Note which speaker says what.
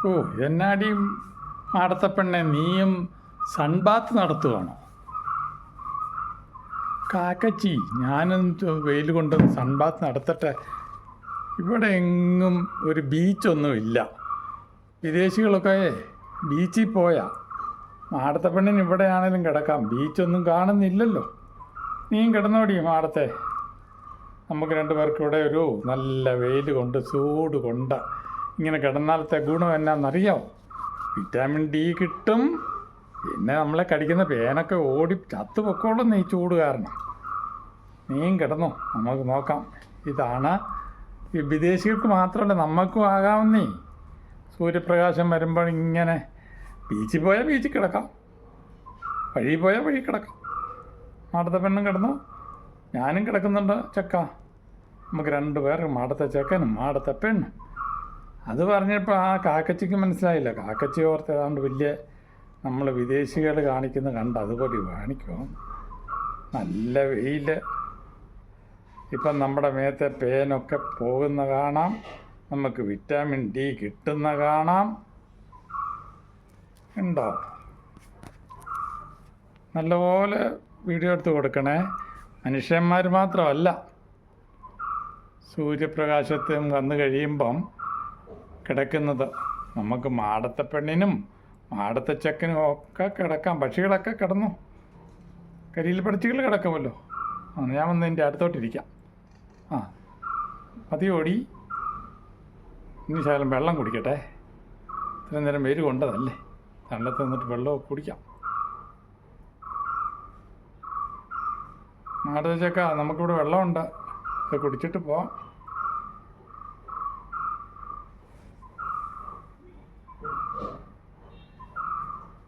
Speaker 1: ഓ, എന്നാടിയും മാടത്തപ്പെണ്ണെ, നീയും സൺബാത്ത് നടത്തുവാണോ? കാക്കച്ചി, ഞാനും വെയിൽ കൊണ്ട് സൺബാത്ത് നടത്തട്ടെ. ഇവിടെ എങ്ങും ഒരു ബീച്ചൊന്നുമില്ല. വിദേശികളൊക്കെ ബീച്ചിൽ പോയാ. മാടത്തപ്പെണ്ണിന് ഇവിടെയാണേലും കിടക്കാം, ബീച്ചൊന്നും കാണുന്നില്ലല്ലോ. നീയും കിടന്നോടി മാടത്തെ. നമുക്ക് രണ്ടുപേർക്ക് ഇവിടെ ഒരു നല്ല വെയിൽ കൊണ്ട് ചൂട് കൊണ്ട് ഇങ്ങനെ കിടന്നാലത്തെ ഗുണം എന്നാണെന്നറിയാമോ? വിറ്റാമിൻ ഡി കിട്ടും. പിന്നെ നമ്മളെ കടിക്കുന്ന പേനൊക്കെ ഓടി ചത്തു പൊക്കോളും ഈ ചൂട് കാരണം. നീയും കിടന്നോ, നമുക്ക് നോക്കാം. ഇതാണ് ഈ വിദേശികൾക്ക് മാത്രമല്ല നമുക്കും ആകാവുന്നേ. സൂര്യപ്രകാശം വരുമ്പോൾ ഇങ്ങനെ ബീച്ചിൽ പോയാൽ ബീച്ചിൽ കിടക്കാം, വഴി പോയാൽ വഴി കിടക്കാം. മാടത്തെ പെണ്ണും കിടന്നു, ഞാനും കിടക്കുന്നുണ്ട് ചക്ക. നമുക്ക് രണ്ടുപേർ, മാടത്തെ ചെക്കനും മാടത്തെ പെണ്ണും. അത് പറഞ്ഞപ്പോൾ ആ കാക്കച്ചിക്ക് മനസ്സിലായില്ല. കാക്കച്ചി ഓർത്ത് ഏതാണ്ട് വലിയ നമ്മൾ വിദേശികൾ കാണിക്കുന്നത് കണ്ട് അതുപോലെ കാണിക്കുമോ. നല്ല വെയിൽ. ഇപ്പം നമ്മുടെ മേത്തെ പേനൊക്കെ പോകുന്ന കാണാം, നമുക്ക് വിറ്റാമിൻ ഡി കിട്ടുന്ന കാണാം. ഉണ്ടോ? നല്ലപോലെ വീഡിയോ എടുത്ത് കൊടുക്കണേ. മനുഷ്യന്മാർ മാത്രമല്ല, സൂര്യപ്രകാശത്തും വന്നു കഴിയുമ്പം കിടക്കുന്നത് നമുക്ക് മാടത്തെ പെണ്ണിനും മാടത്തെ ചെക്കനും ഒക്കെ കിടക്കാം. പക്ഷികളൊക്കെ കിടന്നു, കരിയിൽ പഠിച്ചുകൾ കിടക്കുമല്ലോ. ഞാൻ വന്ന് എൻ്റെ അടുത്തോട്ടിരിക്കാം. മതിയോടി, ഇനി ശകലം വെള്ളം കുടിക്കട്ടെ. ഇത്രയും നേരം വെയിൽ കൊണ്ടതല്ലേ, തണലത്ത് നിന്നിട്ട് വെള്ളമൊക്കെ കുടിക്കാം. മാടത്തെ ചെക്ക, നമുക്കിവിടെ വെള്ളമുണ്ട്, അത് കുടിച്ചിട്ട് പോവാം.